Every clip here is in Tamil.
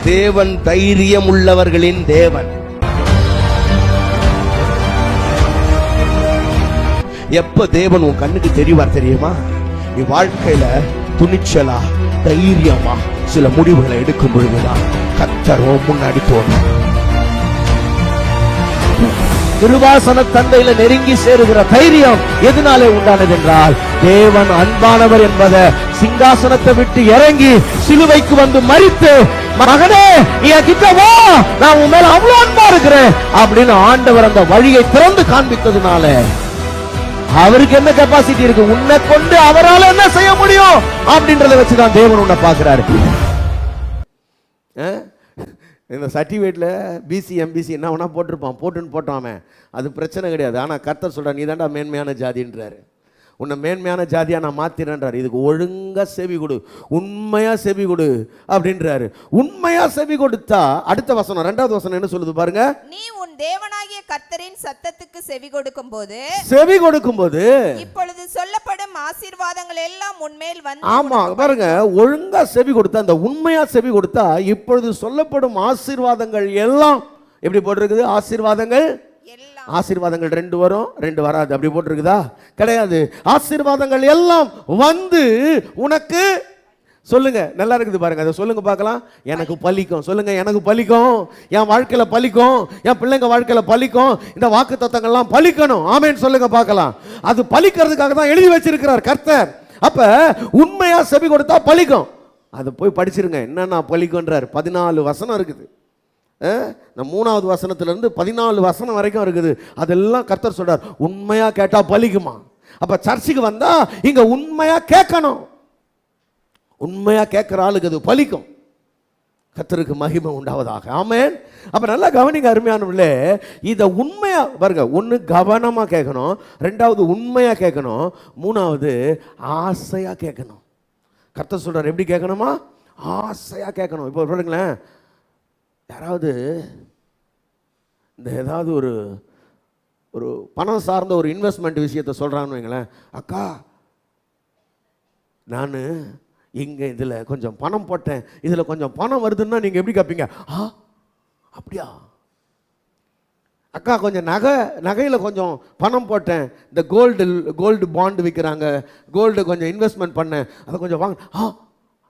தேவன் தைரியம் உள்ளவர்களின் தேவன். எப்ப தேவன் உன் கண்ணுக்கு தெரிவார் தெரியுமா? நீ வாழ்க்கையில துணிச்சலா தைரியமா சில முடிவுகளை எடுக்கும் பொழுதுதான் கர்த்தர் முன்னாடி தோன்றும். கிருபாசன தந்தையில நெருங்கி சேருகிற தைரியம் எதனாலே உண்டானது என்றால், தேவன் அன்பானவர் என்பதை சிங்காசனத்தை விட்டு இறங்கி சிலுவைக்கு வந்து மரித்து, மகனே நீ கிட்ட வா, நான் உன் மேல அவ்வளவு அன்பா இருக்கிறேன் அப்படின்னு ஆண்டவர் அந்த வழியை திறந்து காண்பித்ததுனால அவருக்கு என்ன கெப்பாசிட்டி இருக்கு, உன்னை கொண்டு அவரால் என்ன செய்ய முடியும் அப்படின்றத வச்சுதான் தேவன் உன்னை பார்க்கிறாரு. இந்த சர்டிஃபிகேட்ல பிசி எம்பிசி என்ன வேணா போட்டிருப்பான், போட்டாமே அது பிரச்சனை கிடையாது. ஆனால் கர்த்தர் சொல்ற, நீ தாண்டா மேன்மையான ஜாதின்றாரு. உன்னை மேன்மையான ஜாதியா நான் மாத்திரன்றாரு. இதுக்கு ஒழுங்கா செவி கொடு, உண்மையா செவி கொடு அப்படின்றாரு. உண்மையா செவி கொடுத்தா அடுத்த வசனம், 2வது வசனம் என்ன சொல்லுது பாருங்க. நீ உன் தேவனாகிய கர்த்தரின் சத்தத்துக்கு செவி கொடுக்கும்போது இப்பொழுது சொல்லப்படும் ஆசீர்வாதங்கள் எல்லாம் உன்மேல் வந்து. ஆமா பாருங்க, ஒழுங்கா செவி கொடுத்தா, அந்த உண்மையா செவி கொடுத்தா இப்பொழுது சொல்லப்படும் ஆசீர்வாதங்கள் எல்லாம் எப்படி போட்டிருக்குது? ஆசீர்வாதங்கள் 2 வரும் 2 வராது, அப்படி போட்டிருக்குதா? கிடையாது. ஆசீர்வாதங்கள் எல்லாம் வந்து உனக்கு, சொல்லுங்க, நல்லா இருக்குது பாருங்க, அதை சொல்லுங்க பார்க்கலாம். எனக்கு பலிக்கும், சொல்லுங்க, எனக்கு பலிக்கும், என் வாழ்க்கையில பலிக்கும், என் பிள்ளைங்க வாழ்க்கையில பலிக்கும், இந்த வாக்குத்தத்தங்கள்லாம் பலிக்கணும். ஆமென் சொல்லுங்க பார்க்கலாம். அது பலிக்கிறதுக்காக தான் எழுதி வச்சிருக்கிறார் கர்த்தர். அப்ப உண்மையா செவி கொடுத்தா பலிக்கும். அதை போய் படிச்சிருங்க, என்னன்னா பலிக்கும்ன்றார். 14 வசனம் இருக்குது. இந்த 3வது வசனத்திலிருந்து 14 வசனம் வரைக்கும் இருக்குது. அதெல்லாம் கர்த்தர் சொல்றார், உண்மையா கேட்டா பலிக்குமா. அப்ப சர்ச்சுக்கு வந்தா இங்க உண்மையா கேட்கணும். உண்மையா கேட்கிற ஆளுக்கு அது பலிக்கும். கர்த்தருக்கு மகிமை உண்டாவதாக. ஆமென். அப்ப நல்லா கவனிங்க அருமையானவர்களே, இத உண்மையா பாருங்க. ஒன்னு கவனமா கேட்கணும், 2வது உண்மையா கேட்கணும், 3வது ஆசையா கேட்கணும். கர்த்தர் சொல்றார் எப்படி கேட்கணுமா? ஆசையா கேட்கணும். இப்போ சொல்லுங்களேன், யாராவது இந்த ஏதாவது ஒரு பணம் சார்ந்த ஒரு இன்வெஸ்ட்மெண்ட் விஷயத்தை சொல்கிறான்னு வைங்களேன், அக்கா நான் இங்கே இதில் கொஞ்சம் பணம் போட்டேன், இதில் கொஞ்சம் பணம் வருதுன்னா நீங்கள் எப்படி கேட்பீங்க? அப்படியா அக்கா, கொஞ்சம் நகையில் கொஞ்சம் பணம் போட்டேன், இந்த கோல்டு பாண்டு விற்கிறாங்க, கோல்டு கொஞ்சம் இன்வெஸ்ட்மெண்ட் பண்ணேன், அதை கொஞ்சம் வாங்க,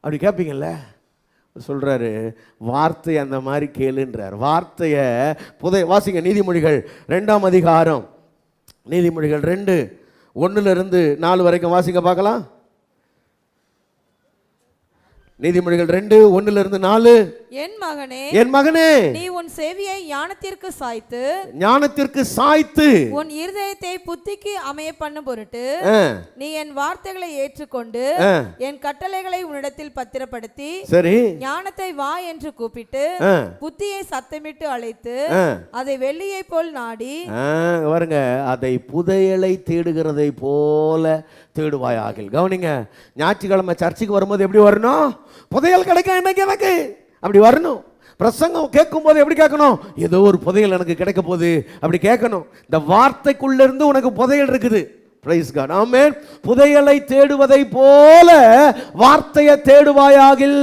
அப்படி கேட்பீங்கல்ல. சொல்றாரு, வார்த்தை அந்த மாதிரி கேளுன்றார். வார்த்தையை வாசிங்க. நீதிமொழிகள் 2ஆம் அதிகாரம், நீதிமொழிகள் 2 1-4 வரைக்கும் வாசிங்க பார்க்கலாம். நீதிமொழிகள் 2:1-4. என் மகனே நீ உன் செவியை ஞானத்திற்கு சாய்த்து உன் இருதயத்தை புத்திக்கு அமைய பண்ணும் பொருட்டு நீ என் வார்த்தைகளை ஏற்றுக்கொண்டு என் கட்டளைகளை உன்னிடத்தில் பத்திரப்படுத்தி, சரி, ஞானத்தை வா என்று கூப்பிட்டு புத்தியை சத்தமிட்டு அழைத்து அதை வெள்ளியை போல் நாடி வருங்க, அதை புதையலை தேடுகிறதை போல தேடுவாயாக. கவனிங்க, ஞாயிற்றுக்கிழமை சர்ச்சுக்கு வரும்போது எப்படி வரணும்? புதையல் கிடைக்கும் இன்னைக்கு எனக்கு, அப்படி வரணும். பிரசங்கம் கேட்கும் போது எப்படி கேட்கணும்? ஏதோ ஒரு புதையல் எனக்கு கிடைக்க போகுது அப்படி கேட்கணும். இந்த வார்த்தைக்குள்ள இருந்து உனக்கு புதையல் இருக்குது. Praise God. ஆமென். புதையலை தேடுவதை போல வார்த்தையை தேடுவாயாகில்,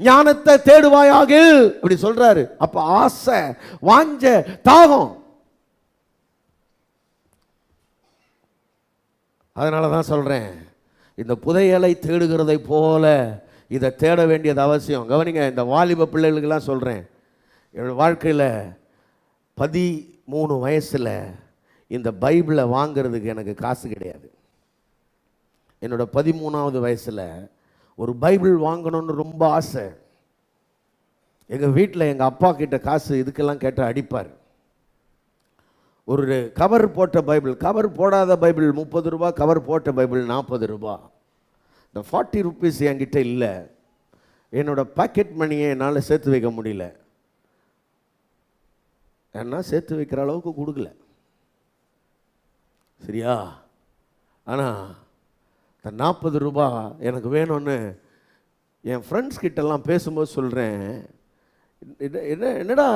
ஞானத்தை தேடுவாயாகில் அப்படி சொல்றாரு. அப்ப ஆசை, வாஞ்ச, தாகம். அதனால தான் சொல்றேன், இந்த புதையலை தேடுகிறதை போல இதை தேட வேண்டியது அவசியம். கவனிங்க, இந்த வாலிப பிள்ளைகளுக்கெல்லாம் சொல்கிறேன், என்னோட வாழ்க்கையில் 13 வயசில் இந்த பைபிளை வாங்கிறதுக்கு எனக்கு காசு கிடையாது. என்னோட 13வது வயசில் ஒரு பைபிள் வாங்கணும்னு ரொம்ப ஆசை. எங்கள் வீட்டில் எங்கள் அப்பா கிட்ட காசு இதுக்கெல்லாம் கேட்டால் அடிப்பார். ஒரு கவர் போட்ட பைபிள், கவர் போடாத பைபிள் 30 ரூபா, கவர் போட்ட பைபிள் 40 ரூபா. இந்த 40 ருபீஸ் என்கிட்ட இல்லை. என்னோட பாக்கெட் மணியை என்னால் சேர்த்து வைக்க முடியல, ஏன்னா சேர்த்து வைக்கிற அளவுக்கு கொடுக்கல, சரியா? ஆனால் இந்த 40 ரூபா எனக்கு வேணும்னு என் ஃப்ரெண்ட்ஸ் கிட்டெல்லாம் பேசும்போது சொல்கிறேன், என்னடா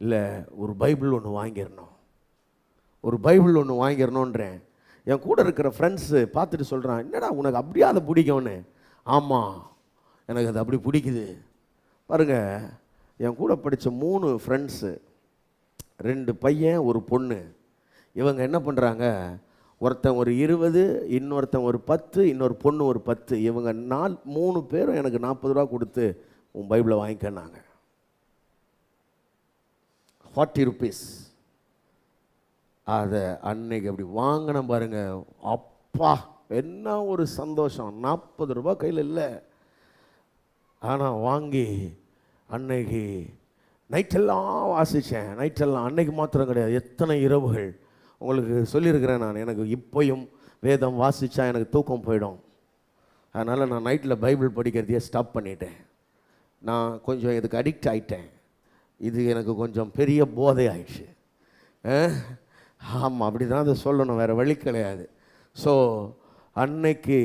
இல்லை, ஒரு பைபிள் ஒன்று வாங்கிடணுன்றேன். என் கூட இருக்கிற ஃப்ரெண்ட்ஸு பார்த்துட்டு சொல்கிறான், என்னடா உனக்கு அப்படியே அதை பிடிக்கும்னு. ஆமாம், எனக்கு அது அப்படி பிடிக்குது. பாருங்க, என் கூட படித்த 3 ஃப்ரெண்ட்ஸு, 2 பையன் ஒரு பொண்ணு. இவங்க என்ன பண்ணுறாங்க, ஒருத்தன் ஒரு 20, இன்னொருத்தன் ஒரு 10, இன்னொரு பொண்ணு ஒரு 10. இவங்க 3 பேரும் எனக்கு 40 ரூபா கொடுத்து உன் பைபிளை வாங்கிக்கன்னாங்க. 40 rupees. அதை அன்னைக்கு அப்படி வாங்கின பாருங்க, அப்பா என்ன ஒரு சந்தோஷம். 40 ரூபா கையில் இல்லை, ஆனால் வாங்கி அன்னைக்கு நைட்டெல்லாம் வாசித்தேன். நைட்டெல்லாம், அன்னைக்கு மாத்திரம் கிடையாது, எத்தனை இரவுகள் உங்களுக்கு சொல்லியிருக்கிறேன் நான். எனக்கு இப்போயும் வேதம் வாசித்தா எனக்கு தூக்கம் போயிடும். அதனால் நான் நைட்டில் பைபிள் படிக்கிறதையே ஸ்டாப் பண்ணிட்டேன். நான் கொஞ்சம் இதுக்கு அடிக்ட் ஆகிட்டேன். இது எனக்கு கொஞ்சம் பெரிய போதை ஆயிடுச்சு. ஆமாம், அப்படி தான் அதை சொல்லணும், வேறு வழி கிடையாது. ஸோ அன்னைக்கு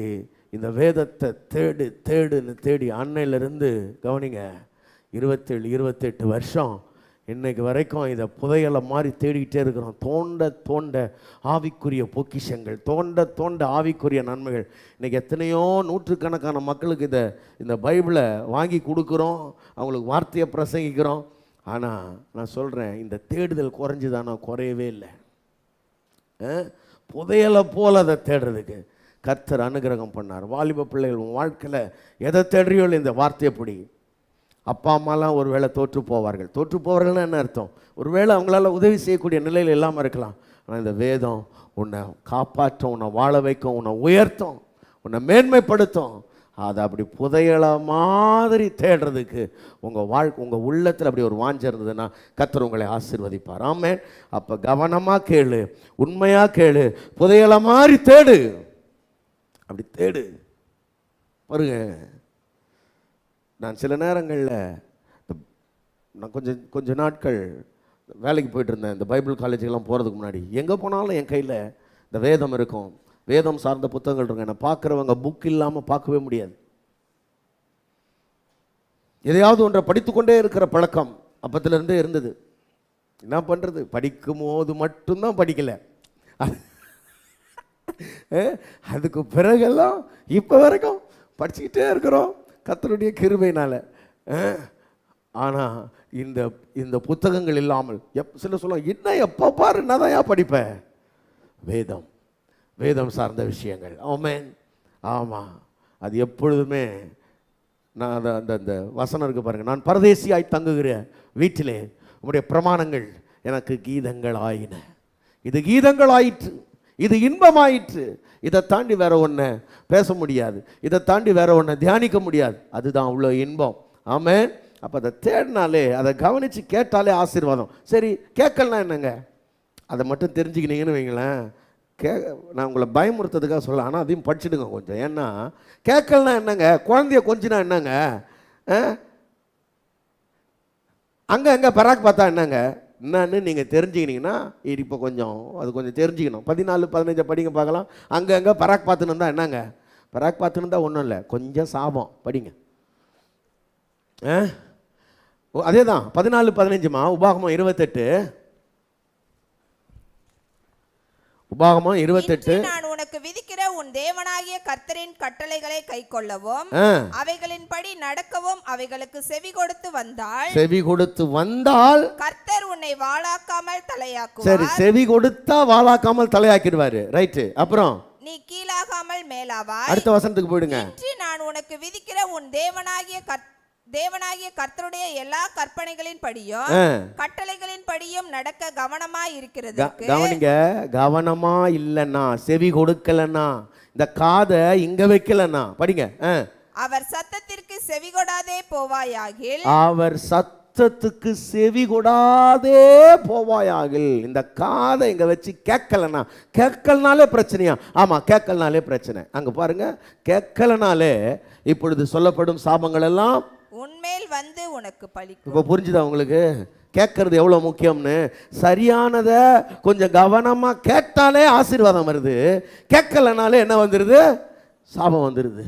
இந்த வேதத்தை தேடுன்னு தேடி அன்னையிலேருந்து கவனிங்க, 27-28 வருஷம் இன்னைக்கு வரைக்கும் இதை புதையலை மாதிரி தேடிக்கிட்டே இருக்கிறோம். தோண்ட ஆவிக்குரிய பொக்கிஷங்கள், தோண்ட ஆவிக்குரிய நன்மைகள். இன்றைக்கி எத்தனையோ நூற்றுக்கணக்கான மக்களுக்கு இந்த பைபிளை வாங்கி கொடுக்குறோம், அவங்களுக்கு வார்த்தையை பிரசங்கிக்கிறோம். ஆனால் நான் சொல்கிறேன், இந்த தேடுதல் குறைஞ்சுதானா? குறையவே இல்லை. புதையலை போல் அதை தேடுறதுக்கு கர்த்தர் அனுகிரகம் பண்ணார். வாலிப பிள்ளைகள் வாழ்க்கையில் எதை தேடுறியோ இந்த வார்த்தையை பிடி. அப்பா அம்மாலாம் ஒரு வேளை தோற்று போவார்கள்னா என்ன அர்த்தம்? ஒரு வேளை அவங்களால உதவி செய்யக்கூடிய நிலையில் இல்லாமல் இருக்கலாம். ஆனால் இந்த வேதம் உன்னை காப்பாற்றும், உன்னை வாழ வைக்கும், உன்னை உயர்த்தும், உன்னை மேன்மைப்படுத்தும். அதை அப்படி புதையல மாதிரி தேடுறதுக்கு உங்கள் உள்ளத்தில் அப்படி ஒரு வாஞ்சை இருந்ததுன்னா கர்த்தர் உங்களை ஆசீர்வதிப்பார். ஆமென். அப்போ கவனமாக கேளு, உண்மையாக கேளு, புதையல மாதிரி தேடு, அப்படி தேடு. பாருங்க, நான் சில நேரங்களில் நான் கொஞ்ச நாட்கள் வேலைக்கு போயிட்டு இருந்தேன். இந்த பைபிள் காலேஜுக்கெல்லாம் போகிறதுக்கு முன்னாடி எங்கே போனாலும் என் கையில் இந்த வேதம் இருக்கும், வேதம் சார்ந்த புத்தகங்கள் இருக்கும். என்னை பார்க்குறவங்க புக் இல்லாமல் பார்க்கவே முடியாது. எதையாவது ஒன்றை படித்துக்கொண்டே இருக்கிற பழக்கம் அப்பத்திலிருந்தே இருந்தது. என்ன பண்ணுறது, படிக்கும் போது மட்டும்தான் படிக்கலை, அதுக்கு பிறகெல்லாம் இப்போ வரைக்கும் படிச்சுக்கிட்டே இருக்கிறோம் கர்த்தருடைய கிருபையினால. ஆனால் இந்த புத்தகங்கள் இல்லாமல் சில சொல்லுவாங்க, என்ன எப்போ பாரு என்னதான் ஏன் படிப்பேன்? வேதம் சார்ந்த விஷயங்கள். ஆமென். ஆமாம், அது எப்பொழுதுமே நான் அந்த வசனம் இருக்கு பாருங்கள், நான் பரதேசியாய் தங்குகிற வீட்டிலே உம்முடைய பிரமாணங்கள் எனக்கு கீதங்கள் ஆயின. இது கீதங்கள் ஆயிற்று, இது இன்பமாயிற்று. இதை தாண்டி வேற ஒன்று பேச முடியாது, இதை தாண்டி வேற ஒன்று தியானிக்க முடியாது. அதுதான் அவ்வளோ இன்பம். ஆமென். அப்போ அதை தேடினாலே, அதை கவனித்து கேட்டாலே ஆசீர்வாதம். சரி, கேட்கலனா என்னங்க, அதை மட்டும் தெரிஞ்சுக்கினீங்கன்னு வைங்களேன். நான் உங்களை பயமுறுத்ததுக்காக சொல்ல, ஆனால் அதையும் படிச்சுடுங்க கொஞ்சம். ஏன்னா கேட்கலனா என்னங்க, குழந்தைய கொஞ்சினா என்னங்க, அங்கே பராக் பார்த்தா என்னங்க, என்னன்னு நீங்கள் தெரிஞ்சுக்கினீங்கன்னா இப்போ அது கொஞ்சம் தெரிஞ்சுக்கணும். 14-15 படிங்க பார்க்கலாம். அங்கே பராக் பார்த்துன்னு இருந்தால் என்னங்க, பராக் பார்த்துன்னு இருந்தால் ஒன்றும் இல்லை, கொஞ்சம் சாபம் படிங்க. அதே தான் 14-15மா. உபாகமம் 28, உபாகமம் 28. நான் உனக்கு விதிக்கிற உன் தேவனாகிய கர்த்தரின் கட்டளைகளை கைக்கொள்ளவும் அவைகளின்படி நடக்கவும் அவைகளுக்கு செவி கொடுத்து வந்தால் கர்த்தர் உன்னை வாளாக்காமல் தலையாக்குவார். சரி, செவி கொடுத்தா வாளாக்காமல் தலையாக்கிடுவாரு. ரைட்டு. அப்புறம் நீ கீழாகாமல் மேலாவாய். அடுத்த வசனத்துக்கு போயிடுங்க. நான் உனக்கு விதிக்கிற உன் தேவனாகிய கர்த்தருடைய எல்லா கற்பனைகளின் படியும் கட்டளைகளின் படியும் நடக்க கவனமாய் இருக்கிறதுக்கு. கவனிங்க, கவனமா இல்லைன்னா, செவி கொடுக்கலன்னா, இந்த காதை இங்க வைக்கலன்னா படிங்க. அவர் சத்தத்திற்கு செவி கொடாதே போவாயாகில், அவர் சத்தத்துக்கு செவி கொடாதே போவாயாகில். இந்த காதை இங்க வச்சு கேட்கலனாலே பிரச்சனையா? ஆமா, கேட்கலனாலே பிரச்சனை. அங்க பாருங்க, கேட்கலனாலே இப்பொழுது சொல்லப்படும் சாபங்கள் எல்லாம் உன்மேல் வந்து உனக்கு பலிக்கும். இப்போ புரிஞ்சுதா உங்களுக்கு கேட்கறது எவ்வளோ முக்கியம்னு? சரியானதை கொஞ்சம் கவனமாக கேட்டாலே ஆசீர்வாதம் வருது, கேட்கலனாலே என்ன வந்துடுது? சாபம் வந்துடுது.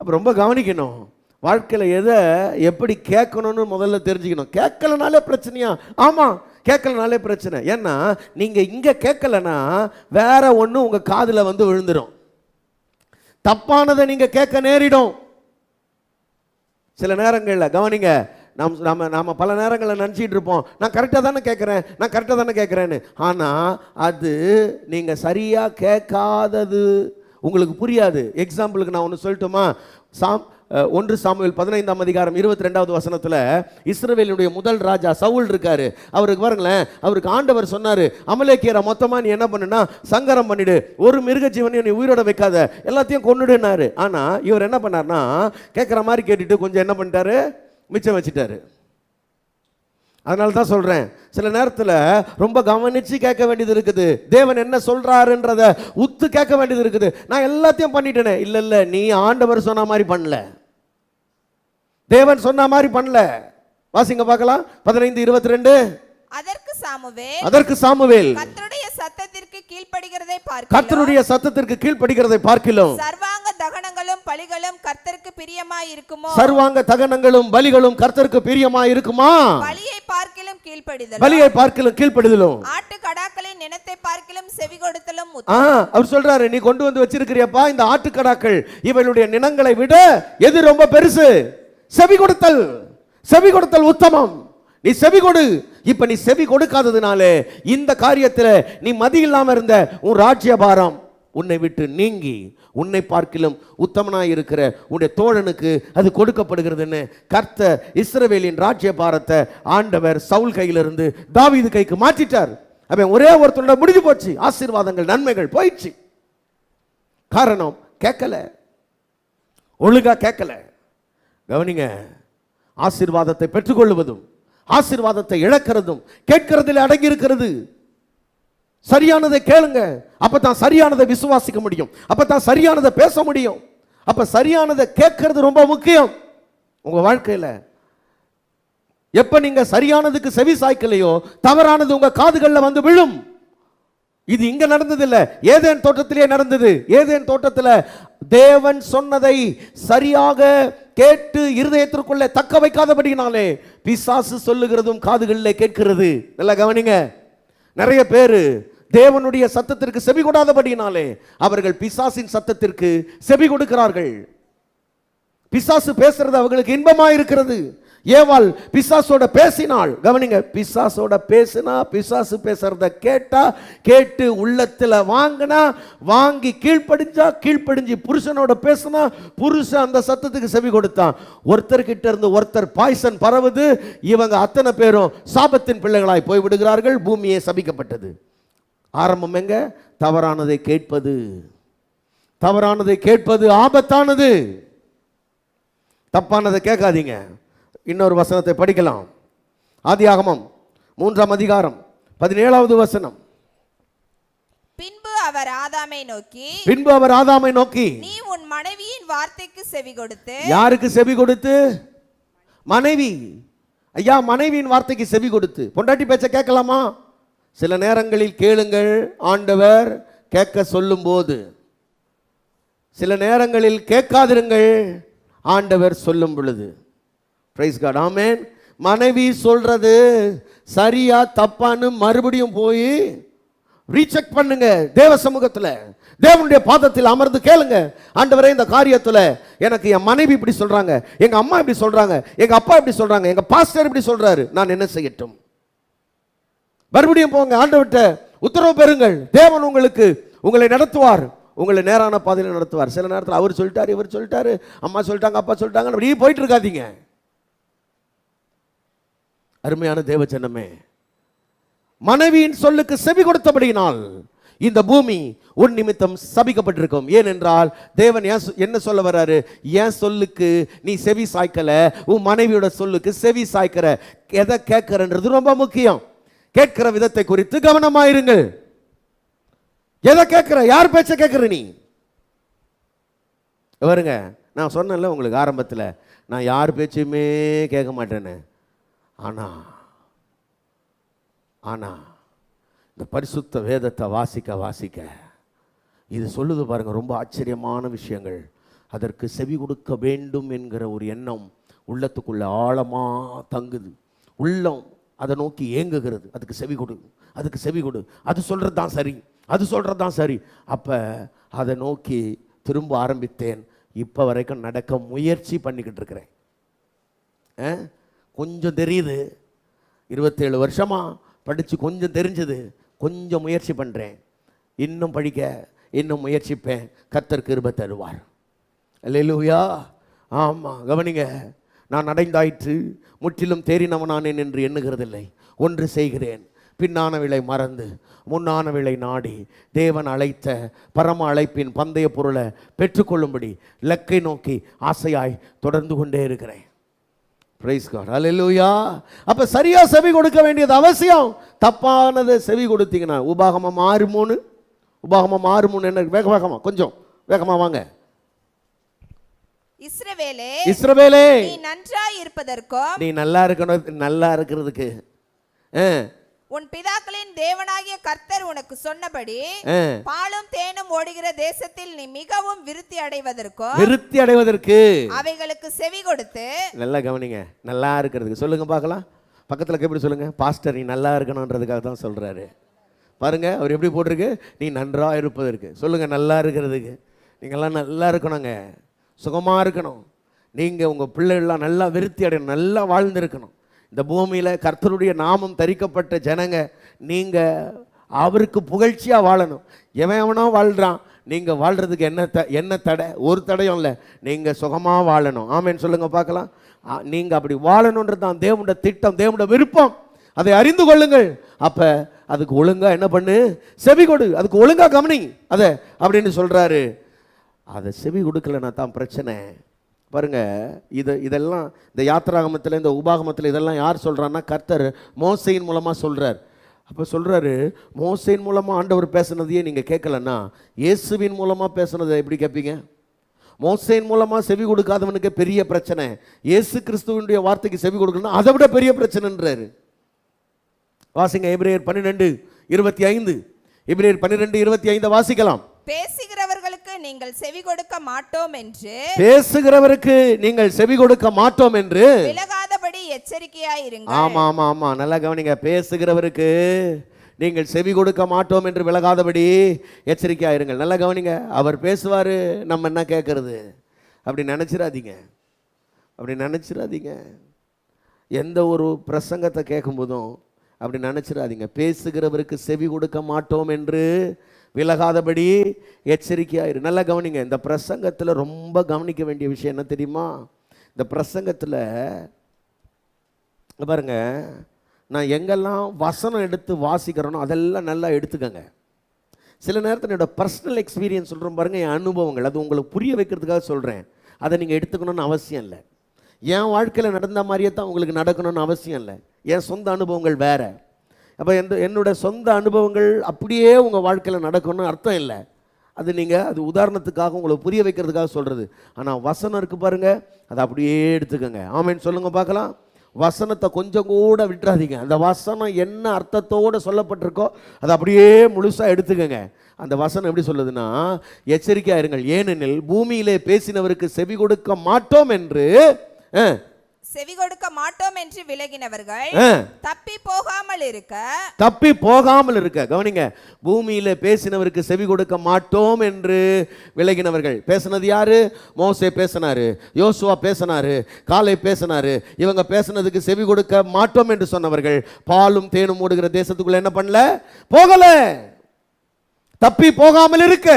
அப்போ ரொம்ப கவனிக்கணும். வாழ்க்கையில் எதை எப்படி கேட்கணும்னு முதல்ல தெரிஞ்சுக்கணும். கேட்கலனாலே பிரச்சனையா? ஆமாம், கேட்கலனாலே பிரச்சனை. ஏன்னா நீங்கள் இங்கே கேட்கலன்னா வேற ஒன்று உங்கள் காதில் வந்து விழுந்துடும். தப்பானதை நீங்கள் கேட்க நேரிடும். சில நேரங்களில் கவனிங்க, நாம பல நேரங்களில் நினச்சிட்டு இருப்போம், நான் கரெக்டாக தானே கேட்குறேன்னு. ஆனால் அது நீங்கள் சரியாக கேட்காதது உங்களுக்கு புரியாது. எக்ஸாம்பிளுக்கு நான் ஒன்று சொல்லட்டுமா? 1 சாமுவேல் 15ஆம் அதிகாரம் 22வது வசனத்தில் இஸ்ரவேலுடைய முதல் ராஜா சவுல் இருக்காரு. அவருக்கு பாருங்களேன், அவருக்கு ஆண்டவர் சொன்னார், அமலேக்கியரை மொத்தமாக நீ என்ன பண்ணுனா சங்கரம் பண்ணிடு, ஒரு மிருக ஜீவனையும் நீ உயிரோட வைக்காத, எல்லாத்தையும் கொன்னுடுனாரு. ஆனால் இவர் என்ன பண்ணார்னா கேட்குற மாதிரி கேட்டுட்டு கொஞ்சம் என்ன பண்ணிட்டாரு, மிச்சம் வச்சுட்டாரு. அதனால தான் சொல்கிறேன், சில நேரத்தில் ரொம்ப கவனித்து கேட்க வேண்டியது இருக்குது. தேவன் என்ன சொல்கிறாருன்றத உத்து கேட்க வேண்டியது இருக்குது. நான் எல்லாத்தையும் பண்ணிட்டேனே, இல்லை நீ ஆண்டவர் சொன்ன மாதிரி பண்ணல, தேவன் சொன்ன மாதிரி பண்ணல. வாசிங்க பார்க்கலாம் 15:22. அதற்கு சாமுவேல் கர்த்தருடைய சத்தத்திற்கு கீழ்ப்படிகிறதை பார்க்கிலும் சர்வாங்க தகனங்களும் பலிகளும் கர்த்தருக்கு பிரியமாய் இருக்குமோ? சர்வாங்க தகனங்களும் பலிகளும் கர்த்தருக்கு பிரியமாய் இருக்குமா? பலியை பார்க்கிலும் கீழ்ப்படிதலும் ஆட்டு கடாக்களின் நினத்தை பார்க்கிலும் செவி கொடுத்தலும். அவர் சொல்றாரு, நீ கொண்டு வந்து வச்சிருக்கிறியப்பா இந்த ஆட்டு கடாக்கள், இவளுடைய நினங்களை விட எது ரொம்ப பெருசு? செவி கொடுத்தல் உத்தமம். நீ செவி கொடு. இப்ப நீ செவி கொடுக்காததுனாலே இந்த காரியத்தில் நீ மதி இல்லாம இருந்த உன் ராஜ்யபாரம் உன்னை விட்டு நீங்கி உன்னை பார்க்கிலும் உத்தமனாய் இருக்கிற உன்னுடைய தோழனுக்கு அது கொடுக்கப்படுகிறதுன்னு கர்த்தர் இஸ்ரவேலின் ராஜ்யபாரத்தை ஆண்டவர் சவுல் கையிலிருந்து தாவீது கைக்கு மாற்றிட்டார். அவன் ஒரே ஒருத்தரோட முடிஞ்சு போச்சு. ஆசீர்வாதங்கள் நன்மைகள் போயிடுச்சு. காரணம் கேட்கல, ஒழுங்கா கேட்கல. கவனிங்க, ஆசீர்வாதத்தை பெற்றுக்கொள்வதும் ஆசீர்வாதத்தை இழக்கிறதும் கேட்கிறதில் அடங்கி இருக்கிறது. சரியானதை கேளுங்க, அப்பதான் சரியானதை விசுவாசிக்க முடியும், அப்பதான் சரியானதை பேச முடியும். அப்ப சரியானதை கேட்கறது ரொம்ப முக்கியம் உங்க வாழ்க்கையில. எப்ப நீங்க சரியானதுக்கு செவி சாய்க்கலையோ தவறானது உங்க காதுகள்ல வந்து விழும். இது இங்க நடந்தது இல்ல, ஏதேன் தோட்டத்திலே நடந்தது. ஏதேன் தோட்டத்தில் தேவன் சொன்னதை சரியாக கேட்டு இருதயத்திற்குள்ளே தக்க வைக்காதபடினாலே பிசாசு சொல்லுகிறதும் காதுகளிலே கேட்கிறது. நல்லா கவனிங்க, நிறைய பேர் தேவனுடைய சத்தத்திற்கு செவி கொடாதபடினாலே அவர்கள் பிசாசின் சத்தத்திற்கு செவி கொடுக்கிறார்கள். பிசாசு பேசுறது அவர்களுக்கு இன்பமா இருக்கிறது. ஏவாள் பிசாசோட பேசினாள். கவனிங்க, பிசாசோட பேசினா, பிசாசு பேசுறத கேட்டா, கேட்டு உள்ளத்துல வாங்கினா, வாங்கி கீழ்ப்படிஞ்சு புருஷனோட பேசினா, புருஷன் அந்த சத்தத்துக்கு செவி கொடுத்தான். ஒருத்தர்கிட்ட இருந்து ஒருத்தர் பாய்சன் பரவுது. இவங்க அத்தனை பேரும் சாபத்தின் பிள்ளைகளாய் போய்விடுகிறார்கள். பூமியே சபிக்கப்பட்டது. ஆரம்பம் எங்க? தவறானதை கேட்பது ஆபத்தானது. தப்பானதை கேட்காதீங்க. இன்னொரு வசனத்தை படிக்கலாம். ஆதியாகமம் 3ஆம் அதிகாரம் 17வது வசனம். பின்பு அவர் ஆதாமை நோக்கி நீ உன் மனைவியின் வார்த்தைக்கு செவி கொடுத்து. யாருக்கு செவி கொடுத்து? மனைவி. ஐயா, மனைவியின் வார்த்தைக்கு செவி கொடுத்து. பொண்டாட்டி பேச்ச கேட்கலாமா? சில நேரங்களில் கேளுங்கள், ஆண்டவர் கேட்க சொல்லும் போது. சில நேரங்களில் கேட்காதிருங்கள், ஆண்டவர் சொல்லும் பொழுது. பிரைஸ் காட், ஆமென். மனைவி சொல்றது சரியா தப்பான்னு மறுபடியும் போய் ரீசெக் பண்ணுங்க. தேவ சமூகத்தில் தேவனுடைய பாதத்தில் அமர்ந்து கேளுங்க, ஆண்டவரே இந்த காரியத்தில் எனக்கு என் மனைவி இப்படி சொல்றாங்க, எங்க அம்மா இப்படி சொல்றாங்க, எங்க அப்பா இப்படி சொல்றாங்க, எங்க பாஸ்டர் இப்படி சொல்றாரு, நான் என்ன செய்யட்டும்? மறுபடியும் போங்க, ஆண்டவர்கிட்ட உத்தரவு பெறுங்கள். தேவன் உங்களை நடத்துவார், உங்களை நேரான பாதையில் நடத்துவார். சில நேரத்தில் அவர் சொல்லிட்டாரு, இவர் சொல்லிட்டாரு, அம்மா சொல்லிட்டாங்க, அப்பா சொல்லிட்டாங்க, அப்படியே போயிட்டு இருக்காதீங்க. அருமையான தேவஜனமே, மனைவியின் சொல்லுக்கு செவி கொடுத்தபடியினால் இந்த பூமி உன் நிமித்தம் சபிக்கப்பட்டிருக்கும். ஏனென்றால் தேவன் என்ன சொல்ல வர்றாரு? என் சொல்லுக்கு நீ செவி சாய்க்கல, உன் மனைவியோட சொல்லுக்கு செவி சாய்க்கிற. எதை கேட்கிறன்றது ரொம்ப முக்கியம். கேட்கிற விதத்தை குறித்து கவனமாயிருங்கள். எதை கேட்கிற? யார் பேச்ச கேட்கிற? நீ வருங்க, நான் சொன்னேன்ல உங்களுக்கு ஆரம்பத்தில், நான் யார் பேச்சையுமே கேட்க மாட்டேன்னு. ஆனா இந்த பரிசுத்த வேதத்தை வாசிக்க இது சொல்லுது பாருங்க, ரொம்ப ஆச்சரியமான விஷயங்கள். அதற்கு செவி கொடுக்க வேண்டும் என்கிற ஒரு எண்ணம் உள்ளத்துக்குள்ள ஆழமா தங்குது. உள்ளம் அதை நோக்கி ஏங்குகிறது. அதுக்கு செவி கொடு, அது சொல்றது தான் சரி. அப்ப அதை நோக்கி திரும்ப ஆரம்பித்தேன். இப்ப வரைக்கும் நடக்க முயற்சி பண்ணிக்கிட்டு இருக்கிறேன். கொஞ்சம் தெரியுது, 27 வருஷமா படித்து கொஞ்சம் தெரிஞ்சது, கொஞ்சம் முயற்சி பண்ணுறேன், இன்னும் படிக்க இன்னும் முயற்சிப்பேன், கர்த்தர் கிருபை தருவார். அல்லேலூயா. ஆமாம், கவனிங்க. நான் அடைந்தாயிற்று முற்றிலும் தேறினவனானேன் என்று எண்ணுகிறதில்லை. ஒன்று செய்கிறேன், பின்னானவிளை மறந்து முன்னானவிளை நாடி தேவன் அழைத்த பரம அழைப்பின் பந்தய பொருளை பெற்றுக்கொள்ளும்படி இலக்கை நோக்கி ஆசையாய் தொடர்ந்து கொண்டே இருக்கிறேன். Praise God. அல்லேலூயா. அப்போ சரியாக செவி கொடுக்க வேண்டியது அவசியம். தப்பானதை செவி கொடுத்தீங்கன்னா உபாகமம் 6:3 என்ன? வேகமாக கொஞ்சம் வேகமாக வாங்க. இஸ்ரவேலே நீ நன்றாய் இருப்பதற்கும், நீ நல்லா இருக்கணும், நல்லா இருக்கிறதுக்கு உன் பிதாக்களின் தேவனாகிய கர்த்தர் உனக்கு சொன்னபடி பாலும் தேனும் ஓடுகிற தேசத்தில் நீ மிகவும் விருத்தி அடைவதற்கு அவைகளுக்கு செவி கொடுத்து. நல்லா கவனிங்க, நல்லா இருக்கிறதுக்கு சொல்லுங்க பார்க்கலாம். பக்கத்தில் எப்படி சொல்லுங்க, பாஸ்டர் நீ நல்லா இருக்கணுன்றதுக்காக தான் சொல்றாரு. பாருங்க அவர் எப்படி போட்டிருக்கு, நீ நன்றா இருப்பதற்கு. சொல்லுங்க, நல்லா இருக்கிறதுக்கு. நீங்கள்லாம் நல்லா இருக்கணுங்க, சுகமாக இருக்கணும், நீங்கள் உங்கள் பிள்ளைகள்லாம் நல்லா விருத்தி அடையணும், நல்லா வாழ்ந்துருக்கணும். இந்த பூமியில் கர்த்தருடைய நாமம் தரிக்கப்பட்ட ஜனங்க, நீங்கள் அவருக்கு புகழ்ச்சியாக வாழணும். எவனோ வாழ்கிறான், நீங்கள் வாழ்கிறதுக்கு என்ன தடை? ஒரு தடையும் இல்லை, நீங்கள் சுகமாக வாழணும். ஆமேன்னு சொல்லுங்கள் பார்க்கலாம். நீங்கள் அப்படி வாழணுன்றது தான் தேவனுடைய திட்டம், தேவனுடைய விருப்பம். அதை அறிந்து கொள்ளுங்கள். அப்போ அதுக்கு ஒழுங்காக என்ன பண்ணு, செவி கொடு, அதுக்கு ஒழுங்காக கவனி அதை அப்படின்னு சொல்கிறாரு. அதை செவி கொடுக்கலன்னா தான் பிரச்சனை. பாருங்க, இதெல்லாம் இந்த யாத்திராகமத்தில், இந்த உபாகமத்தில் இதெல்லாம் யார் சொல்கிறான்னா கர்த்தர் மோசையின் மூலமாக சொல்கிறார். அப்போ சொல்கிறாரு, மோசையின் மூலமாக ஆண்டவர் பேசுனதையே நீங்கள் கேட்கலன்னா இயேசுவின் மூலமாக பேசுனதை எப்படி கேட்பீங்க? மோசையின் மூலமாக செவி கொடுக்காதவனுக்கு பெரிய பிரச்சனை, இயேசு கிறிஸ்துவனுடைய வார்த்தைக்கு செவி கொடுக்கலன்னா அதை விட பெரிய பிரச்சனைன்றாரு. வாசிங்க எபிரேயர் 12:25. எபிரேயர் 12:25 வாசிக்கலாம். பேசுகிறவர்களுக்கு நீங்கள் செவி கொடுக்க மாட்டோம் என்று விலகாதபடி எச்சரிக்கையாயிருங்கள். ஆமா நல்லா கவனிங்க. பேசுகிறவருக்கு நீங்கள் செவி கொடுக்க மாட்டோம் என்று விலகாதபடி எச்சரிக்கையாயிருங்கள். நல்லா கவனிங்க. அவர் பேசுவார், நம்ம என்ன கேட்கறது? அப்படி நினச்சிடாதீங்க. எந்த ஒரு பிரசங்கத்தை கேட்கும்போதும் அப்படி நினச்சிடாதீங்க. பேசுகிறவருக்கு செவி கொடுக்க மாட்டோம் என்று விலகாதபடி எச்சரிக்கையாயிரு. நல்லா கவனிங்க. இந்த பிரசங்கத்தில் ரொம்ப கவனிக்க வேண்டிய விஷயம் என்ன தெரியுமா? இந்த பிரசங்கத்தில் பாருங்க, நான் எங்கெல்லாம் வசனம் எடுத்து வாசிக்கிறேனோ அதெல்லாம் நல்லா எடுத்துக்கங்க. சில நேரத்தில் என்னோட பர்சனல் எக்ஸ்பீரியன்ஸ் சொல்கிறேன் பாருங்கள், என் அனுபவங்கள், அது உங்களுக்கு புரிய வைக்கிறதுக்காக சொல்கிறேன். அதை நீங்கள் எடுத்துக்கணும்னு அவசியம் இல்லை. என் வாழ்க்கையில் நடந்த மாதிரியே தான் உங்களுக்கு நடக்கணும்னு அவசியம் இல்லை. என் சொந்த அனுபவங்கள் வேறு. அப்போ என்னோட சொந்த அனுபவங்கள் அப்படியே உங்கள் வாழ்க்கையில் நடக்கணும்னு அர்த்தம் இல்லை. அது உதாரணத்துக்காக உங்களை புரிய வைக்கிறதுக்காக சொல்கிறது. ஆனால் வசனம் இருக்குது பாருங்கள், அதை அப்படியே எடுத்துக்கோங்க. ஆமேன்னு சொல்லுங்கள் பார்க்கலாம். வசனத்தை கொஞ்சம் கூட விட்டுறாதீங்க. அந்த வசனம் என்ன அர்த்தத்தோடு சொல்லப்பட்டிருக்கோ அதை அப்படியே முழுசாக எடுத்துக்கோங்க. அந்த வசனம் எப்படி சொல்லுதுன்னா, எச்சரிக்கையாக இருங்கள், ஏனெனில் பூமியிலே பேசினவருக்கு செவி கொடுக்க மாட்டோம் என்று விலகினவர்கள் தப்பி போகாமல் இருக்க. கவனிங்க, பூமியில பேசினவருக்கு செவி கொடுக்க மாட்டோம் என்று விலகினவர்கள். பேசினது யாரு? மோசே பேசினாரு, யோசுவா பேசினாரு, காலை பேசினாரு. இவங்க பேசினதுக்கு செவி கொடுக்க மாட்டோம் என்று சொன்னவர்கள் பாலும் தேனும் ஓடுகிற தேசத்துக்குள்ள என்ன பண்ணல? போகல. தப்பி போகாமல் இருக்க.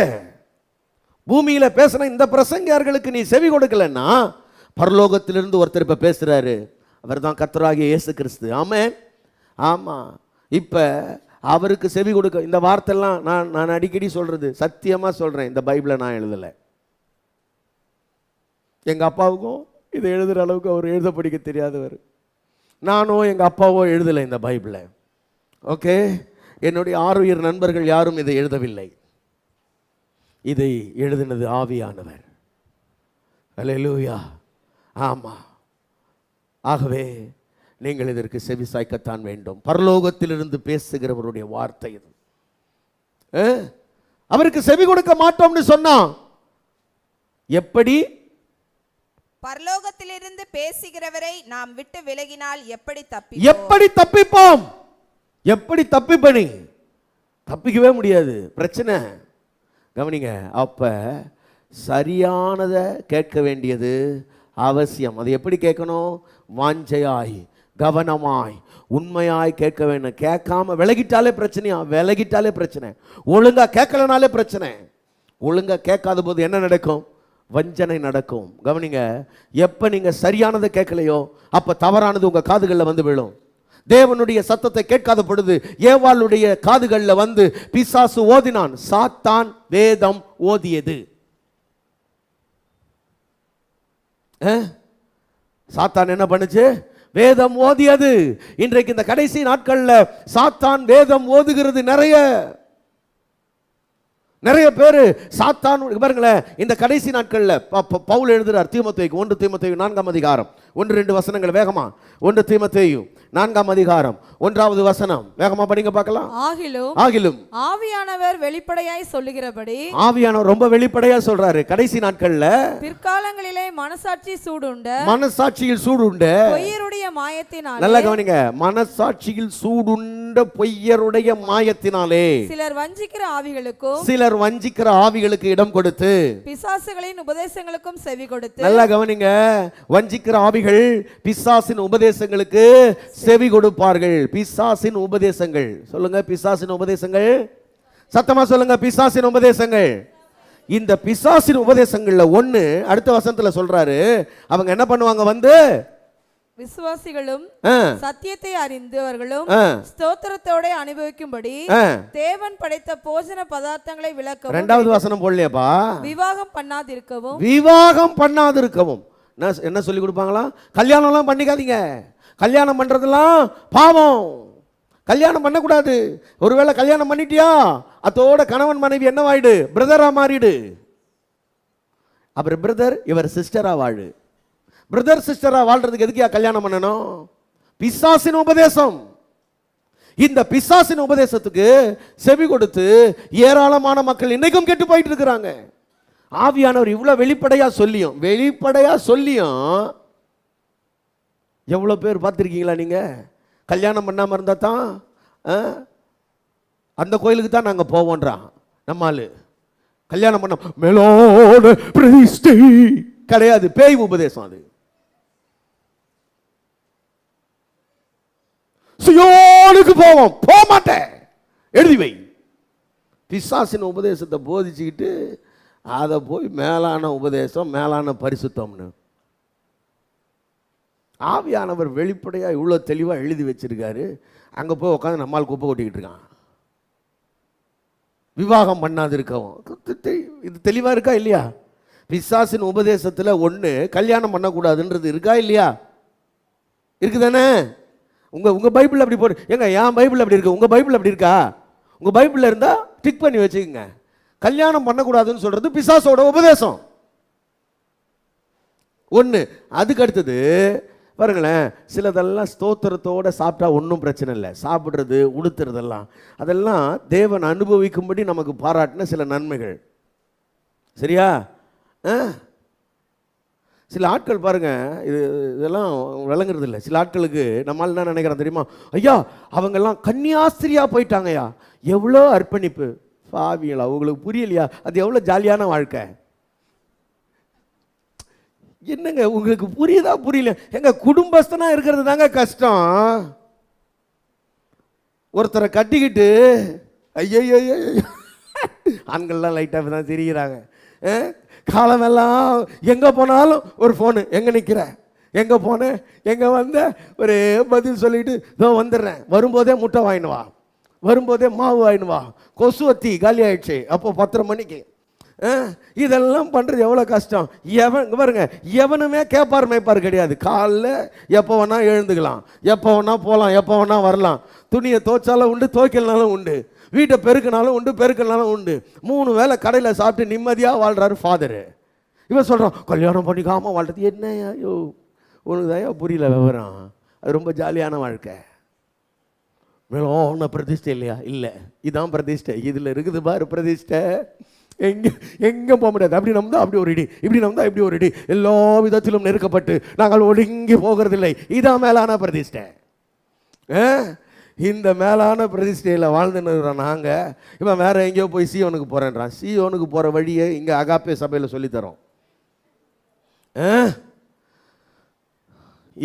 பூமியில பேசின இந்த பிரசங்கியார்களுக்கு நீ செவி கொடுக்கலன்னா பரலோகத்திலிருந்து ஒருத்தர் இப்போ பேசுகிறாரு. அவர் தான் கர்த்தராகிய இயேசு கிறிஸ்து. ஆமென். ஆமாம். இப்போ அவருக்கு செவி கொடுக்க, இந்த வார்த்தைலாம் நான் அடிக்கடி சொல்கிறது, சத்தியமாக சொல்கிறேன், இந்த பைபிளை நான் எழுதலை. எங்கள் அப்பாவுக்கும் இதை எழுதுகிற அளவுக்கு அவர் எழுத படிக்க தெரியாதவர். நானும் எங்கள் அப்பாவோ எழுதலை இந்த பைபிளை. ஓகே, என்னுடைய ஆறுயிர் நண்பர்கள் யாரும் இதை எழுதவில்லை. இதை எழுதினது ஆவியானவர். அல்லேலூயா. ஆமாம். ஆகவே நீங்கள் இதற்கு செவி சாய்க்கத்தான் வேண்டும். பரலோகத்திலிருந்து பேசுகிறவருடைய வார்த்தை இது. அவருக்கு செவி கொடுக்க மாட்டோம்னு சொன்னா எப்படி? பரலோகத்திலிருந்து பேசுகிறவரை நாம் விட்டு விலகினால் எப்படி தப்பிப்போம்? எப்படி தப்பிப்பணி? தப்பிக்கவே முடியாது. பிரச்சனை. கவனிங்க. அப்ப சரியானதை கேட்க வேண்டியது அவசியம். அது எப்படி கேட்கணும்? வாஞ்சையாய் கவனமாய் உண்மையாய் கேட்க வேண்டும். கேட்காம விலகிட்டாலே பிரச்சனையா, விலகிட்டாலே பிரச்சனை. ஒழுங்கா கேட்கலனாலே பிரச்சனை. ஒழுங்கா கேட்காத போது என்ன நடக்கும்? வஞ்சனை நடக்கும். கவனிங்க, எப்ப நீங்க சரியானதை கேட்கலையோ அப்ப தவறானது உங்க காதுகளில் வந்து விழும். தேவனுடைய சத்தத்தை கேட்காத பொழுது ஏவாளுடைய காதுகளில் வந்து பிசாசு ஓதினான். சாத்தான் வேதம் ஓதியது. சாத்தான் என்ன பண்ணுச்சு? வேதம் ஓதியது. இன்றைக்கு இந்த கடைசி நாட்கள்ல சாத்தான் வேதம் ஓதுகிறது. நிறைய பேரு சாத்தான் பாருங்களேன். இந்த கடைசி நாட்கள்ல பவுல் எழுதுறார் தீமோத்தேயுக்கு, 1 தீமோத்தேயு 4ஆம் அதிகாரம் 1-2 வசனங்கள் வேகமா. 1 தீமோத்தேயு 4ஆம் அதிகாரம் 1வது வசனம் வேகமா படிங்க பார்க்கலாம். ஆகிலும் ஆவியானவர் வெளிப்படையாய் சொல்லுகிறபடி, ஆவியானவர் ரொம்ப வெளிப்படையா சொல்றாரு. கடைசி நாட்கள்ல பிற்காலங்களிலே மனசாட்சியில் சூடுண்ட பொய்யருடைய மாயத்தினாலே, நல்லா கவனிங்க, மனசாட்சியில் சூடுண்ட பொய்யருடைய மாயத்தினாலே சிலர் வஞ்சிக்கிற ஆவிகளுக்கு இடம் கொடுத்து பிசாசுகளின் உபதேசங்களுக்கும் செவி கொடுத்து, நல்லா கவனிங்க, வஞ்சிக்கிற ஆவிகள் பிசாசின் உபதேசங்களுக்கு செவி கொடுப்பார்கள். பிசாசின் உபதேசங்கள் சொல்லுங்க, பிசாசின் உபதேசங்கள், சத்தமா சொல்லுங்க, பிசாசின் உபதேசங்கள். இந்த பிசாசின் உபதேசங்கள்ல ஒண்ணு அடுத்த வசனத்துல சொல்றாரு, அவங்க என்ன பண்ணுவாங்க? வந்து விசுவாசிகளும் சத்தியத்தை அறிந்தவர்களும் ஸ்தோத்திரத்தோட அனுபவிக்கும்படி தேவன் படைத்த போஜன பதார்த்தங்களை விளக்கவும். 2வது வசனம் போடலையாப்பா? விவாகம் பண்ணாதிருக்கவும். என்ன சொல்லி கொடுப்பாங்களா? கல்யாணம் எல்லாம் பண்ணிக்காதீங்க, கல்யாணம் பண்றதெல்லாம் பாவம், கல்யாணம் பண்ணக்கூடாது. ஒருவேளை கல்யாணம் பண்ணிட்டியா அதோட கணவன் மனைவி என்னவாயிடு? பிரதரா மாறிடு. அவர் பிரதர், இவர் சிஸ்டரா வாழு. பிரதர் சிஸ்டரா வாழ்றதுக்கு எதுக்கியா கல்யாணம் பண்ணணும்? பிசாசின் உபதேசம். இந்த பிசாசின் உபதேசத்துக்கு செவி கொடுத்து ஏராளமான மக்கள் இன்னைக்கும் கெட்டு போயிட்டு இருக்கிறாங்க. ஆவியானவர் இவ்வளவு வெளிப்படையா சொல்லியும் எவ்வளவு பேர் பார்த்திருக்கீங்களா நீங்க? கல்யாணம் பண்ணாம இருந்தா தான் அந்த கோயிலுக்கு தான் நாங்க போவோன்றான் நம்மாலு. கல்யாணம் பண்ண மேலோட பிரதிஷ்டை கிடையாது, பேய் உபதேசம். அது சியோனுக்கு போவோம், போக மாட்டேன், எழுதி வை. பிசாசின் உபதேசத்தை போதிச்சுக்கிட்டு அதை போய் மேலான உபதேசம், மேலான பரிசுத்தம்னு. ஆவியானவர் வெளிப்படையா இவ்வளோ தெளிவா எழுதி வச்சிருக்காரு. அங்க போய் உட்காந்து நம்மால் குப்பை கொட்டிக்கிட்டு இருக்கான். விவாகம் பண்ணாது இருக்கவும். இது தெளிவா இருக்கா இல்லையா? பிசாசின் உபதேசத்துல ஒண்ணு கல்யாணம் பண்ணக்கூடாதுன்றது இருக்கா இல்லையா? இருக்குதானே? உங்க பைபிள் அப்படி போடு. ஏங்க என் பைபிள் அப்படி இருக்கு, உங்க பைபிள் அப்படி இருக்கா? உங்க பைபிள்ல இருந்தா டிக் பண்ணி வச்சுக்கோங்க. கல்யாணம் பண்ணக்கூடாதுன்னு சொல்றது பிசாசோட உபதேசம் ஒண்ணு. அதுக்கு அடுத்தது பாருங்களேன், சிலதெல்லாம் ஸ்தோத்திரத்தோட சாப்பிட்டா ஒன்றும் பிரச்சனை இல்லை. சாப்பிட்றது, உடுத்துறதெல்லாம் அதெல்லாம் தேவன் அனுபவிக்கும்படி நமக்கு பாராட்டின சில நன்மைகள். சரியா? சில ஆட்கள் பாருங்க, இதெல்லாம் விளங்குறது இல்லை. சில ஆட்களுக்கு நம்மளால என்ன நினைக்கிறோம் தெரியுமா? ஐயா அவங்கெல்லாம் கன்னியாஸ்திரியா போயிட்டாங்கய்யா, எவ்வளோ அர்ப்பணிப்பு. பாவிகள், அவங்களுக்கு புரியலையா அது எவ்வளோ ஜாலியான வாழ்க்கை. என்னங்க உங்களுக்கு புரியுதா புரியல? எங்க குடும்பஸ்தனா இருக்கிறது தாங்க கஷ்டம். ஒருத்தரை கட்டிக்கிட்டு ஐயோ ஆண்கள்லாம் லைட்டாக தான் தெரிகிறாங்க. காலமெல்லாம் எங்கே போனாலும் ஒரு ஃபோனு, எங்கே நிற்கிற, எங்கே போனேன், எங்கே வந்த, ஒரு பதில் சொல்லிட்டு இதோ வந்துடுறேன், வரும்போதே முட்டை வாங்கினு வா, வரும்போதே மாவு வாங்கினு வா, கொசுவத்தி காலி ஆயிடுச்சு அப்போ 10:30 மணிக்கு. இதெல்லாம் பண்ணுறது எவ்வளோ கஷ்டம். பாருங்க, எவனுமே கேட்பார் மேய்ப்பார் கிடையாது. காலைல எப்போ வேணா எழுந்துக்கலாம், எப்போ வேணா போகலாம், எப்போ வேணா வரலாம். துணியை துவைச்சாலும் உண்டு, துவைக்கலனாலும் உண்டு, வீட்டை பெருக்கினாலும் உண்டு, பெருக்கினாலும் உண்டு. 3 வேளை கடையில் சாப்பிட்டு நிம்மதியாக வாழ்கிறாரு ஃபாதரு. இவன் சொல்கிறான் கல்யாணம் பண்ணிக்காமல் வாழ்றது என்ன? ஐயோ உனக்கு தான் புரியல விவரம். அது ரொம்ப ஜாலியான வாழ்க்கை. மேலோன பிரதிஷ்டை இல்லையா? இல்லை, இதான் பிரதிஷ்டை. இதில் இருக்குது பாரு பிரதிஷ்டை. எங்கே போக முடியாது. அப்படி நம்தான் அப்படி ஒரு இடி, இப்படி நம்தான் இப்படி ஒரு இடி, எல்லா விதத்திலும் நெருக்கப்பட்டு நாங்கள் ஒடுங்கி போகிறதில்லை. இதான் மேலான பிரதிஷ்டை. இந்த மேலான பிரதிஷ்டையில் வாழ்ந்துன்னு நாங்கள். இவன் வேற எங்கேயோ போய் சீயோனுக்கு போகிறேன்றான். சீயோனுக்கு போகிற வழியை இங்கே அகாப்பே சபையில் சொல்லித்தரோம்.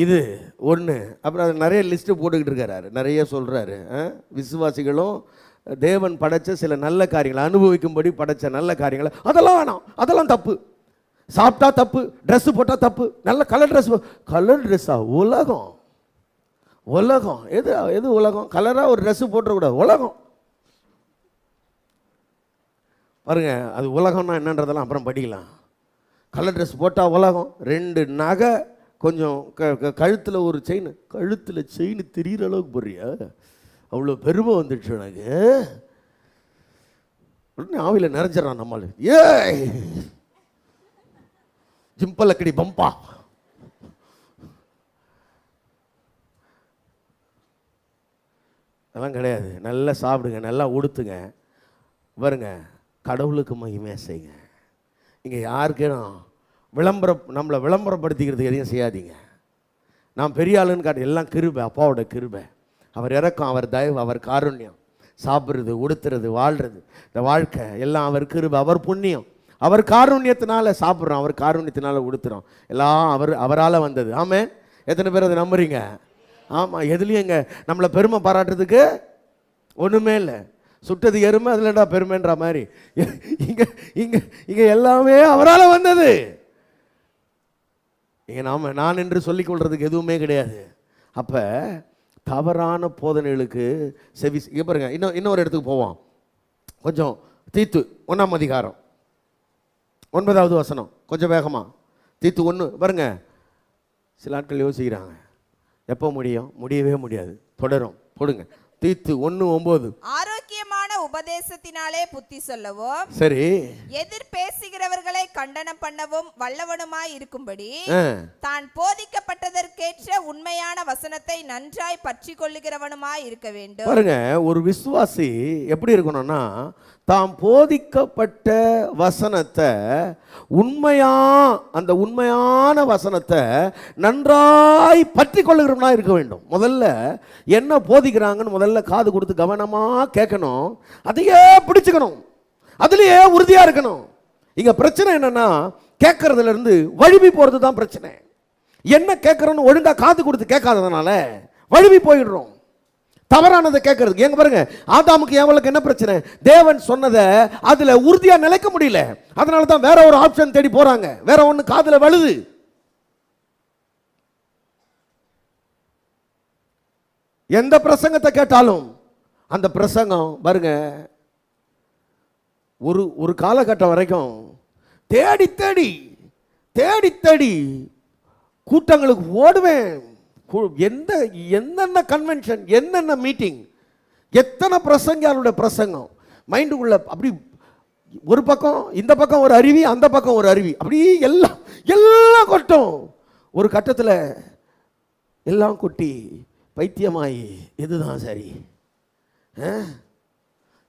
இது ஒன்று. அப்புறம் அது நிறைய லிஸ்ட்டு போட்டுக்கிட்டு இருக்காரு, நிறைய சொல்கிறாரு. விசுவாசிகளும் தேவன் படைச்ச சில நல்ல காரியங்களை அனுபவிக்கும்படி படைச்ச நல்ல காரியங்களை அதெல்லாம் வேணாம், அதெல்லாம் தப்பு. சாப்பிட்டா தப்பு, ட்ரெஸ்ஸு போட்டால் தப்பு, நல்ல கலர் ட்ரெஸ்ஸா? உலகம் உலகம் எது எது உலகம்? கலராக ஒரு ட்ரெஸ்ஸு போட்டுறக்கூடாது, உலகம் பாருங்க. அது உலகம்னா என்னன்றதெல்லாம் அப்புறம் படிக்கலாம். கலர் ட்ரெஸ் போட்டால் உலகம், 2 நகை, கொஞ்சம் கழுத்தில் ஒரு செயின், கழுத்தில் செயின் தெரிகிற அளவுக்கு போடுறியா? அவ்வளோ பெருமை வந்துடுச்சு எனக்கு. உடனே ஆவியில் நிறைஞ்சிடறான் நம்மளு. ஏய் ஜிம்பலக்கடி பம்பா, அதெல்லாம் கிடையாது. நல்லா சாப்பிடுங்க, நல்லா உடுத்துங்க, பாருங்க, கடவுளுக்கு மகிமையாக செய்யுங்க. இங்கே யாருக்கேனும் நம்மளை விளம்பரப்படுத்திக்கிறதுக்கு எதையும் செய்யாதீங்க. நான் பெரிய ஆளுன்னு காட்டு, எல்லாம் கிருபை, அப்பாவோட கிருபை, அவர் இறக்கம், அவர் தயவு, அவர் காருண்யம், சாப்பிட்றது, உடுத்துறது, வாழ்கிறது, இந்த வாழ்க்கை எல்லாம் அவர் கிருபை, அவர் புண்ணியம், அவர் காருண்யத்தினால சாப்பிட்றோம், அவர் காருண்யத்தினால உடுத்துறோம், எல்லாம் அவரால் வந்தது. ஆமாம், எத்தனை பேர் அதை நம்புறீங்க? ஆமாம், எதுலேயும் இங்கே நம்மளை பெருமை பாராட்டுறதுக்கு ஒன்றுமே இல்லை. சுட்டது எருமை, அதில்டா பெருமைன்ற மாதிரி இங்கே இங்கே இங்கே எல்லாமே அவரால் வந்தது. இங்கே நான் என்று சொல்லிக்கொள்றதுக்கு எதுவுமே கிடையாது. அப்போ தவறான போதனைகளுக்கு செவி. இங்கே பாருங்க, இன்னொரு இடத்துக்கு போவோம். கொஞ்சம் தீத்து 1ஆம் அதிகாரம் 9வது வசனம், கொஞ்சம் வேகமாக. தீத்து 1 பாருங்க. சில ஆட்கள் யோசிக்கிறாங்க, எப்போ முடியும்? முடியவே முடியாது, தொடரும். போடுங்க, தீத்து 1:9. ஆரோக்கியமான உபதேசத்தினாலே புத்தி சொல்லவும், சரி, எதிர் பேசுகிறவர்களை கண்டனம் பண்ணவும் வல்லவனுமாய் இருக்கும்படி தான் போதிக்கப்பட்டதற்கேற்ற உண்மையான வசனத்தை நன்றாய் பற்றி கொள்ளுகிறவனுமாய் இருக்க வேண்டும். பாருங்க, ஒரு விசுவாசி எப்படி இருக்கணும்னா, தாம் போதிக்கப்பட்ட வசனத்தை அந்த உண்மையான வசனத்தை நன்றாய் பற்றி கொள்ளுகிறவனா இருக்க வேண்டும். முதல்ல என்ன போதிக்கிறாங்கன்னு முதல்ல காது கொடுத்து கவனமாக கேட்கணும், அதையே பிடிச்சுக்கணும், அதுலேயே உறுதியாக இருக்கணும். இங்கே பிரச்சனை என்னன்னா, கேட்கறதுல இருந்து வழுவி போகிறது தான் பிரச்சனை. என்ன கேட்குறோன்னு ஒழுங்காக காது கொடுத்து கேட்காததுனால வழுவி போயிடுறோம், தவறானதை கேட்கறதுக்கு. எங்க பாருங்க, ஆதாமுக்கு எவளுக்கு என்ன பிரச்சனை? தேவன் சொன்னதை அதுல உறுதியா நிலைக்க முடியல, அதனால தான் வேற ஒரு ஆப்ஷன் தேடி போறாங்க, வேற ஒண்ணு காதுல வழுது. எந்த பிரசங்கத்தை கேட்டாலும் அந்த பிரசங்கம் பாருங்க, ஒரு காலகட்டம் வரைக்கும் தேடி தேடி தேடி தேடி கூட்டங்களுக்கு ஓடுவேன். என்னென்ன கன்வென்ஷன், என்னென்ன மீட்டிங், எத்தனை பிரசங்காளுடைய பிரசங்கம் மைண்டுக்குள்ள அப்படி ஒரு பக்கம், இந்த பக்கம் ஒரு அருவி, அந்த பக்கம் ஒரு அருவி, அப்படி எல்லாம் கொட்டும். ஒரு கட்டத்தில் எல்லாம் கொட்டி பைத்தியமாயி எதுதான் சரி,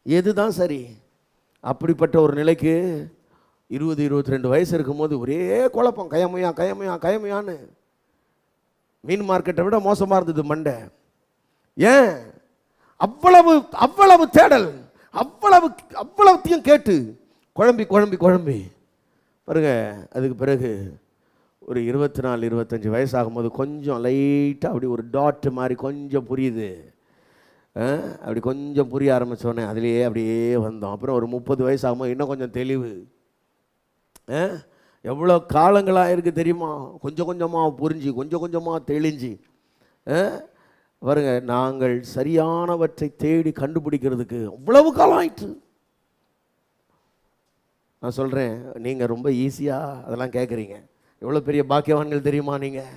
எதுதான் சரி, அப்படிப்பட்ட ஒரு நிலைக்கு 20-22 வயசு இருக்கும்போது ஒரே குழப்பம், கயமையான்னு. மீன் மார்க்கெட்டை விட மோசமாக இருந்தது மண்டை. ஏன்? அவ்வளவு தேடல், அவ்வளவுத்தையும் கேட்டு குழம்பி பாருங்க. அதுக்கு பிறகு ஒரு 24-25 வயசு ஆகும்போது கொஞ்சம் லைட்டாக அப்படி ஒரு டாட் மாதிரி கொஞ்சம் புரியுது. அப்படி கொஞ்சம் புரிய ஆரம்பித்தோடனே அதுலேயே அப்படியே வந்தோம். அப்புறம் ஒரு 30 வயசு ஆகும்போது இன்னும் கொஞ்சம் தெளிவு. எவ்வளோ காலங்களாக இருக்குது தெரியுமா? கொஞ்சம் கொஞ்சமாக புரிஞ்சு, கொஞ்சம் கொஞ்சமாக தெளிஞ்சு பாருங்க. நாங்கள் சரியானவற்றை தேடி கண்டுபிடிக்கிறதுக்கு அவ்வளவு காலம் ஆயிற்று. நான் சொல்கிறேன், நீங்கள் ரொம்ப ஈஸியாக அதெல்லாம் கேட்குறீங்க. எவ்வளோ பெரிய பாக்கியவான்கள் தெரியுமா நீங்கள்?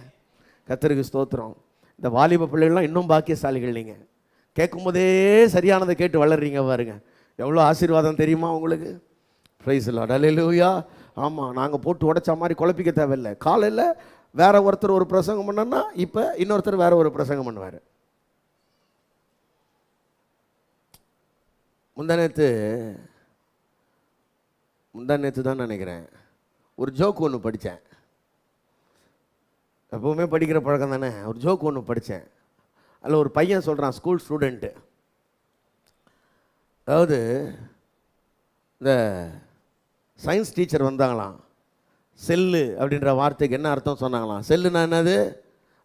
கர்த்தருக்கு ஸ்தோத்திரம். இந்த வாலிப பிள்ளைகள்லாம் இன்னும் பாக்கியசாலிகள். நீங்கள் கேட்கும்போதே சரியானதை கேட்டு வளர்றீங்க பாருங்க. எவ்வளோ ஆசீர்வாதம் தெரியுமா உங்களுக்கு? பிரைஸ் தி லார்ட், அல்லேலூயா. ஆமாம், நாங்கள் போட்டு உடைச்ச மாதிரி குழப்பிக்க தேவையில்லை. காலையில் வேற ஒருத்தர் ஒரு பிரசங்கம் பண்ணனா, இப்போ இன்னொருத்தர் வேற ஒரு பிரசங்கம் பண்ணுவார். முந்தானேத்து தான் நினைக்கிறேன், ஒரு ஜோக் ஒன்று படித்தேன். எப்பவுமே படிக்கிற பழக்கம் தானே. ஒரு ஜோக் ஒன்று படித்தேன். அதில் ஒரு பையன் சொல்கிறான், ஸ்கூல் ஸ்டூடெண்ட்டு, அதாவது இந்த சயின்ஸ் டீச்சர் வந்தாங்களாம். செல்லு அப்படின்ற வார்த்தைக்கு என்ன அர்த்தம் சொன்னாங்களாம். செல்லுனா என்னது?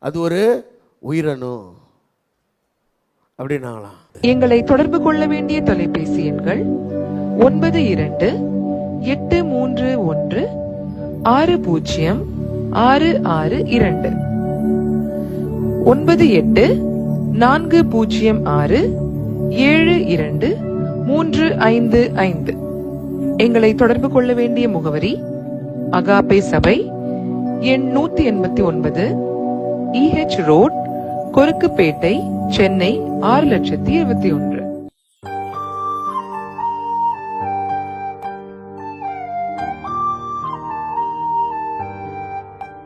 அது ஒரு உயிரணு அப்படின்னாங்களாம். எங்களை தொடர்பு கொள்ள வேண்டிய தொலைபேசி எண்கள் 92-831-60-662, 98-406-72-355. எங்களை தொடர்பு கொள்ள வேண்டிய முகவரி அகாபே சபை, எண் 189, EH ரோட், கொருக்குப்பேட்டை, சென்னை 6,21,000.